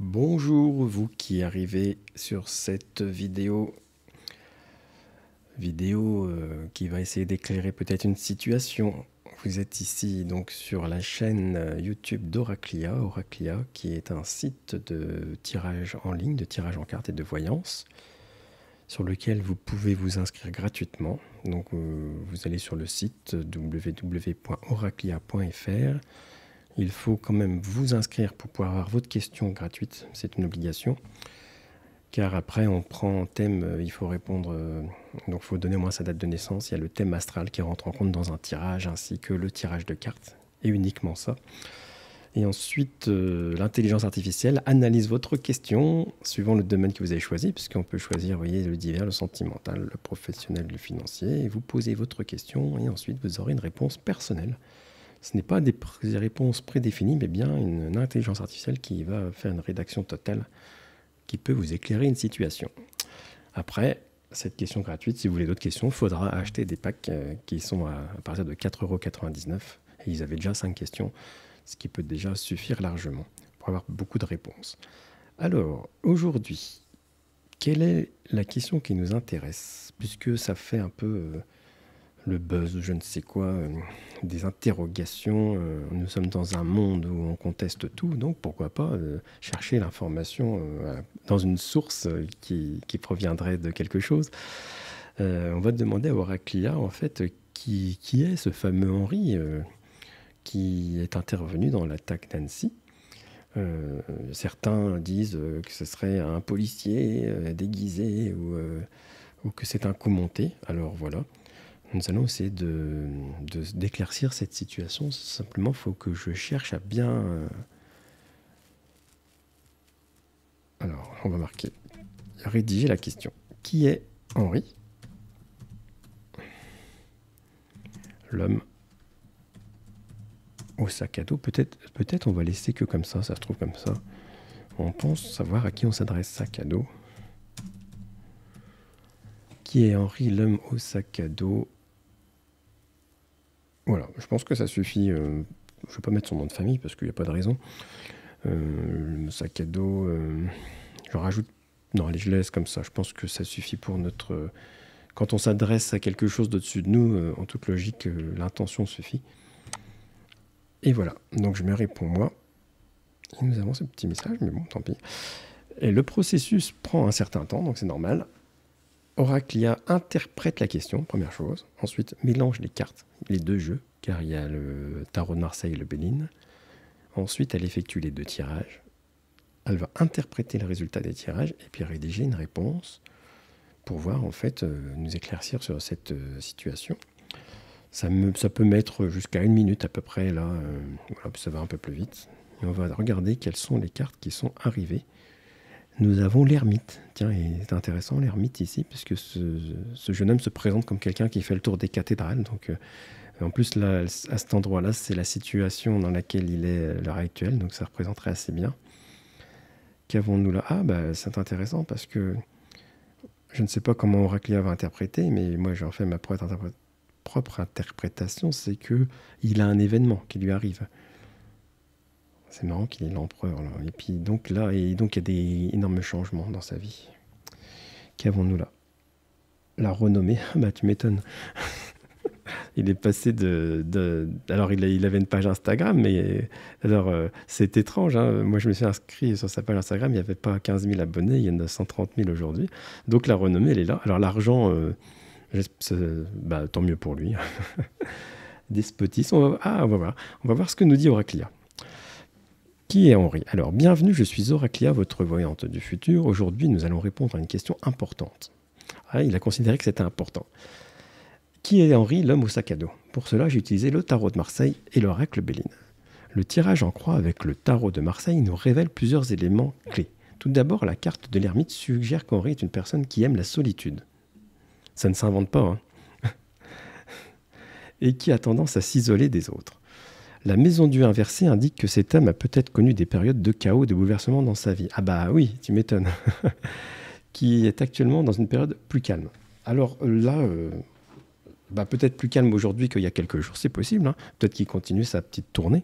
Bonjour, vous qui arrivez sur cette vidéo qui va essayer d'éclairer peut-être une situation. Vous êtes ici donc sur la chaîne YouTube d'Oraclia, Oraclia qui est un site de tirage en ligne, de tirage en cartes et de voyance, sur lequel vous pouvez vous inscrire gratuitement. Donc vous allez sur le site www.oraclia.fr. Il faut quand même vous inscrire pour pouvoir avoir votre question gratuite, c'est une obligation. Car après, on prend un thème, il faut répondre, donc il faut donner au moins sa date de naissance. Il y a le thème astral qui rentre en compte dans un tirage, ainsi que le tirage de cartes, et uniquement ça. Et ensuite, l'intelligence artificielle analyse votre question suivant le domaine que vous avez choisi, puisqu'on peut choisir, vous voyez, le divers, le sentimental, le professionnel, le financier, et vous posez votre question, et ensuite vous aurez une réponse personnelle. Ce n'est pas des réponses prédéfinies, mais bien une intelligence artificielle qui va faire une rédaction totale qui peut vous éclairer une situation. Après, cette question gratuite, si vous voulez d'autres questions, il faudra acheter des packs qui sont à partir de 4,99 €. Et ils avaient déjà 5 questions, ce qui peut déjà suffire largement pour avoir beaucoup de réponses. Alors, aujourd'hui, quelle est la question qui nous intéresse? Puisque ça fait un peu le buzz, je ne sais quoi, des interrogations. Nous sommes dans un monde où on conteste tout, donc pourquoi pas chercher l'information dans une source qui proviendrait de quelque chose. On va demander à Oraclia, en fait, qui est ce fameux Henri qui est intervenu dans l'attaque d'Annecy. Certains disent que ce serait un policier déguisé ou que c'est un coup monté. Alors voilà. Nous allons essayer d'éclaircir cette situation. Simplement, il faut que je cherche à bien... Alors, on va marquer rédiger la question. Qui est Henri? L'homme au sac à dos. Peut-être on va laisser que comme ça se trouve comme ça. On pense savoir à qui on s'adresse. Sac à dos. Qui est Henri, l'homme au sac à dos? Voilà, je pense que ça suffit. Je ne vais pas mettre son nom de famille parce qu'il n'y a pas de raison. Le sac à dos, je rajoute... Non, allez, je laisse comme ça. Je pense que ça suffit pour notre... Quand on s'adresse à quelque chose d'au-dessus de nous, en toute logique, l'intention suffit. Et voilà, donc je me réponds moi. Et nous avons ce petit message, mais bon, tant pis. Et le processus prend un certain temps, donc c'est normal. Oraclia interprète la question, première chose. Ensuite, mélange les cartes, les deux jeux, car il y a le tarot de Marseille et le Béline. Ensuite, elle effectue les deux tirages. Elle va interpréter le résultat des tirages et puis rédiger une réponse pour voir, en fait, nous éclaircir sur cette situation. Ça peut mettre jusqu'à 1 minute à peu près, là. Voilà, ça va un peu plus vite. Et on va regarder quelles sont les cartes qui sont arrivées. Nous avons l'ermite. Tiens, c'est intéressant l'ermite ici, puisque ce jeune homme se présente comme quelqu'un qui fait le tour des cathédrales. Donc, en plus, là, à cet endroit-là, c'est la situation dans laquelle il est à l'heure actuelle. Donc, ça représenterait assez bien. Qu'avons-nous là? Ah, bah, c'est intéressant parce que je ne sais pas comment Oraclia va interpréter, mais moi, j'en fais ma propre interprétation. C'est qu'il a un événement qui lui arrive. C'est marrant qu'il est l'empereur, là. Et puis donc là, il y a des énormes changements dans sa vie. Qu'avons-nous là? La renommée. Bah tu m'étonnes. Il est passé alors il avait une page Instagram, mais alors c'est étrange. Hein. Moi je me suis inscrit sur sa page Instagram, il n'y avait pas 15 000 abonnés, il y en a 130 000 aujourd'hui. Donc la renommée, elle est là. Alors l'argent, bah, tant mieux pour lui. Despotisme, on va voir. On va voir ce que nous dit Oraclia. Qui est Henri? Alors, bienvenue, je suis Oraclia, votre voyante du futur. Aujourd'hui, nous allons répondre à une question importante. Ah, il a considéré que c'était important. Qui est Henri, l'homme au sac à dos? Pour cela, j'ai utilisé le tarot de Marseille et l'oracle Béline. Le tirage en croix avec le tarot de Marseille nous révèle plusieurs éléments clés. Tout d'abord, la carte de l'ermite suggère qu'Henri est une personne qui aime la solitude. Ça ne s'invente pas, hein. Et qui a tendance à s'isoler des autres. La maison Dieu inversée indique que cet homme a peut-être connu des périodes de chaos, de bouleversement dans sa vie. Ah bah oui, tu m'étonnes. Qui est actuellement dans une période plus calme. Alors là, bah, peut-être plus calme aujourd'hui qu'il y a quelques jours, c'est possible, hein. Peut-être qu'il continue sa petite tournée.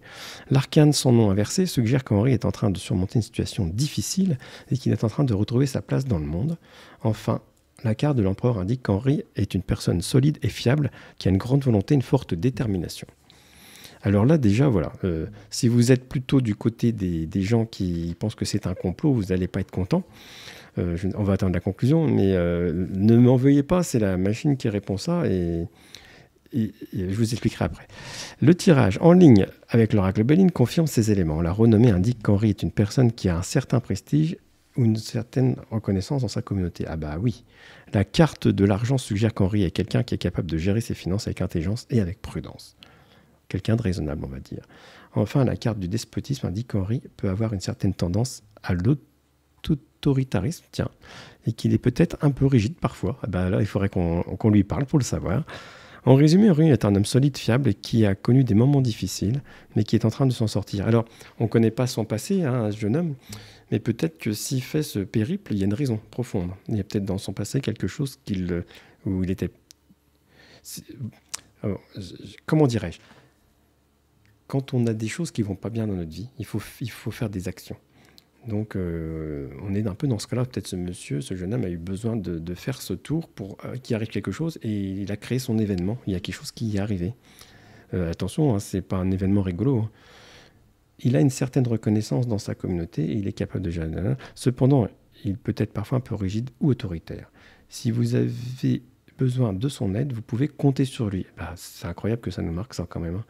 L'arcane, son nom inversé, suggère qu'Henri est en train de surmonter une situation difficile et qu'il est en train de retrouver sa place dans le monde. Enfin, la carte de l'empereur indique qu'Henri est une personne solide et fiable, qui a une grande volonté, une forte détermination. Alors là, déjà, voilà, si vous êtes plutôt du côté des gens qui pensent que c'est un complot, vous n'allez pas être content. On va attendre la conclusion, mais ne m'en veuillez pas, c'est la machine qui répond ça et je vous expliquerai après. Le tirage en ligne avec l'oracle Béline confirme ces éléments. La renommée indique qu'Henri est une personne qui a un certain prestige ou une certaine reconnaissance dans sa communauté. Ah bah oui. La carte de l'argent suggère qu'Henri est quelqu'un qui est capable de gérer ses finances avec intelligence et avec prudence. Quelqu'un de raisonnable, on va dire. Enfin, la carte du despotisme indique qu'Henri peut avoir une certaine tendance à l'autoritarisme, tiens, et qu'il est peut-être un peu rigide parfois. Ah ben là, il faudrait qu'on lui parle pour le savoir. En résumé, Henri est un homme solide, fiable et qui a connu des moments difficiles, mais qui est en train de s'en sortir. Alors, on ne connaît pas son passé, hein, ce jeune homme, mais peut-être que s'il fait ce périple, il y a une raison profonde. Il y a peut-être dans son passé quelque chose où il était... Alors, comment dirais-je? Quand on a des choses qui ne vont pas bien dans notre vie, il faut faire des actions. Donc, on est un peu dans ce cas-là. Peut-être ce jeune homme a eu besoin de faire ce tour pour qu'il arrive quelque chose et il a créé son événement. Il y a quelque chose qui y est arrivé. Attention, hein, ce n'est pas un événement rigolo. Hein. Il a une certaine reconnaissance dans sa communauté et il est capable de gérer. Cependant, il peut être parfois un peu rigide ou autoritaire. Si vous avez besoin de son aide, vous pouvez compter sur lui. Bah, c'est incroyable que ça nous marque ça quand même. Hein.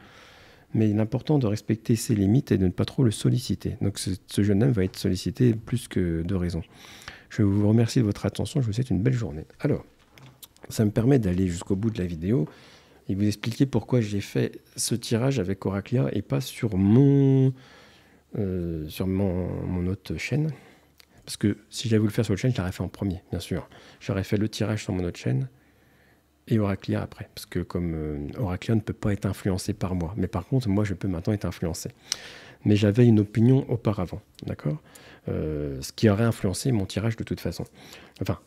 Mais il est important de respecter ses limites et de ne pas trop le solliciter. Donc ce jeune homme va être sollicité plus que de raison. Je vous remercie de votre attention, je vous souhaite une belle journée. Alors, ça me permet d'aller jusqu'au bout de la vidéo et vous expliquer pourquoi j'ai fait ce tirage avec Oraclia et pas sur mon autre chaîne. Parce que si j'avais voulu le faire sur l'autre chaîne, je l'aurais fait en premier, bien sûr. J'aurais fait le tirage sur mon autre chaîne et Oraclia après, parce que comme Oraclia ne peut pas être influencé par moi, mais par contre, moi, je peux maintenant être influencé. Mais j'avais une opinion auparavant, d'accord, ce qui aurait influencé mon tirage de toute façon. Enfin,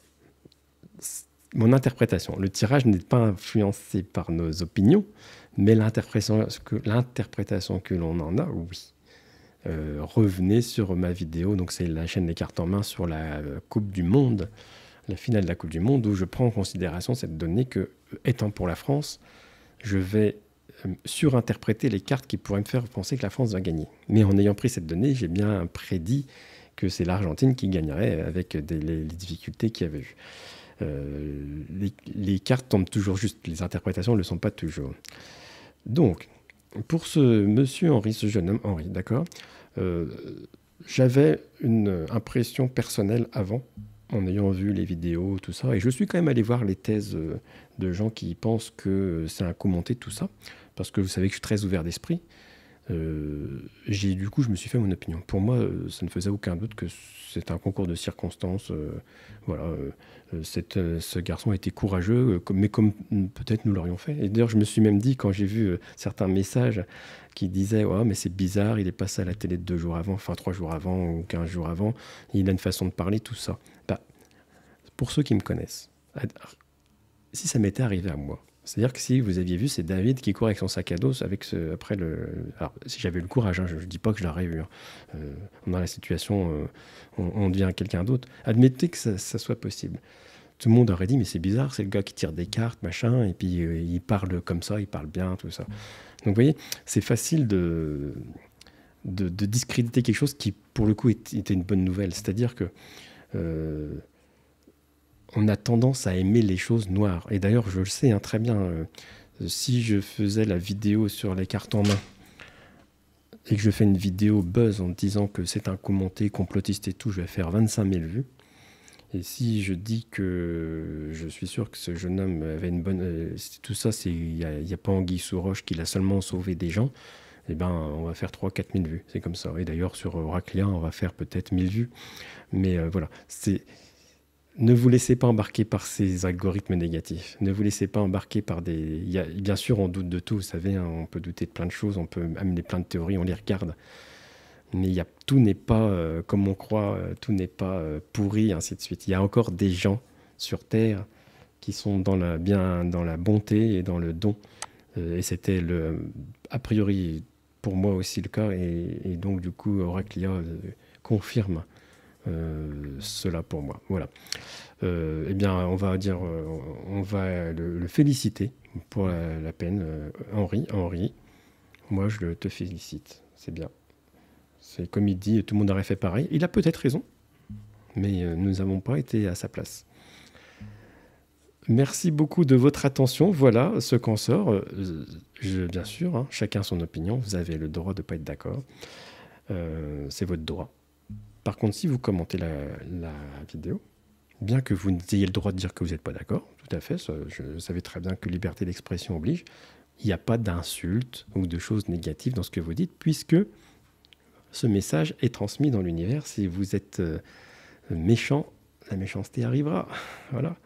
mon interprétation. Le tirage n'est pas influencé par nos opinions, mais l'interprétation que l'on en a, oui. Revenez sur ma vidéo, donc c'est la chaîne des cartes en main sur la Coupe du Monde, la finale de la Coupe du Monde, où je prends en considération cette donnée que, étant pour la France, je vais surinterpréter les cartes qui pourraient me faire penser que la France va gagner. Mais en ayant pris cette donnée, j'ai bien prédit que c'est l'Argentine qui gagnerait avec les difficultés qu'il y avait eu. Les cartes tombent toujours juste, les interprétations ne le sont pas toujours. Donc, pour ce monsieur Henri, ce jeune homme Henri, d'accord, j'avais une impression personnelle avant, en ayant vu les vidéos, tout ça, et je suis quand même allé voir les thèses de gens qui pensent que c'est un commenté, tout ça, parce que vous savez que je suis très ouvert d'esprit. Du coup, je me suis fait mon opinion. Pour moi, ça ne faisait aucun doute que c'est un concours de circonstances. Voilà, ce garçon a été courageux, mais comme peut-être nous l'aurions fait. Et d'ailleurs, je me suis même dit, quand j'ai vu certains messages qui disaient oh, mais c'est bizarre, il est passé à la télé 2 jours avant, enfin 3 jours avant ou 15 jours avant, il a une façon de parler, tout ça. Bah, pour ceux qui me connaissent, si ça m'était arrivé à moi, c'est-à-dire que si vous aviez vu, c'est David qui court avec son sac à dos après le... Alors, si j'avais eu le courage, hein, je ne dis pas que je l'aurais eu. Hein. Dans la situation, on devient quelqu'un d'autre. Admettez que ça soit possible. Tout le monde aurait dit, mais c'est bizarre, c'est le gars qui tire des cartes, machin, et puis il parle comme ça, il parle bien, tout ça. Donc, vous voyez, c'est facile de discréditer quelque chose qui, pour le coup, était une bonne nouvelle. C'est-à-dire que... on a tendance à aimer les choses noires. Et d'ailleurs, je le sais hein, très bien, si je faisais la vidéo sur les cartes en main et que je fais une vidéo buzz en disant que c'est un commenté complotiste et tout, je vais faire 25 000 vues. Et si je dis que je suis sûr que ce jeune homme avait une bonne... tout ça, il n'y a pas anguille sous roche qu'il a seulement sauvé des gens, eh ben, on va faire 3-4 000 vues. C'est comme ça. Et d'ailleurs, sur Oraclia, on va faire peut-être 1000 vues. Mais voilà, c'est... Ne vous laissez pas embarquer par ces algorithmes négatifs. Ne vous laissez pas embarquer par des... bien sûr, on doute de tout, vous savez, hein, on peut douter de plein de choses, on peut amener plein de théories, on les regarde. Mais tout n'est pas comme on croit, tout n'est pas pourri, ainsi de suite. Il y a encore des gens sur Terre qui sont bien dans la bonté et dans le don. Et c'était a priori pour moi aussi le cas. Et donc du coup, Oraclia confirme cela pour moi. Voilà. Eh bien, on va le féliciter pour la peine. Henri, moi je te félicite. C'est bien. C'est comme il dit, tout le monde aurait fait pareil. Il a peut-être raison, mais nous n'avons pas été à sa place. Merci beaucoup de votre attention. Voilà ce qu'en sort. Bien sûr, hein, chacun son opinion. Vous avez le droit de ne pas être d'accord. C'est votre droit. Par contre, si vous commentez la vidéo, bien que vous ayez le droit de dire que vous n'êtes pas d'accord, tout à fait, je savais très bien que liberté d'expression oblige, il n'y a pas d'insultes ou de choses négatives dans ce que vous dites, puisque ce message est transmis dans l'univers. Si vous êtes méchant, la méchanceté arrivera. Voilà.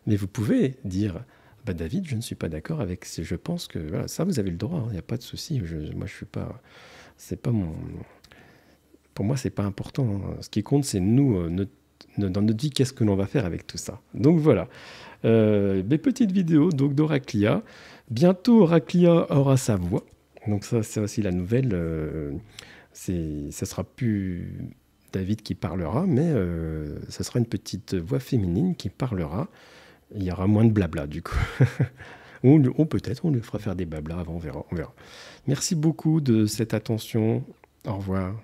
Mais vous pouvez dire, bah David, je ne suis pas d'accord avec ce. Je pense que voilà, ça, vous avez le droit. Il n'y a pas de souci. Moi, je suis pas. C'est pas mon. Pour moi, c'est pas important. Hein. Ce qui compte, c'est nous, dans notre vie, qu'est-ce que l'on va faire avec tout ça. Donc voilà. Mes petites vidéos donc d'Oraclia. Bientôt, Oraclia aura sa voix. Donc ça, c'est aussi la nouvelle. Ça sera plus David qui parlera, mais ça sera une petite voix féminine qui parlera. Il y aura moins de blabla, du coup. ou peut-être, on lui fera faire des blabla avant, on verra. Merci beaucoup de cette attention. Au revoir.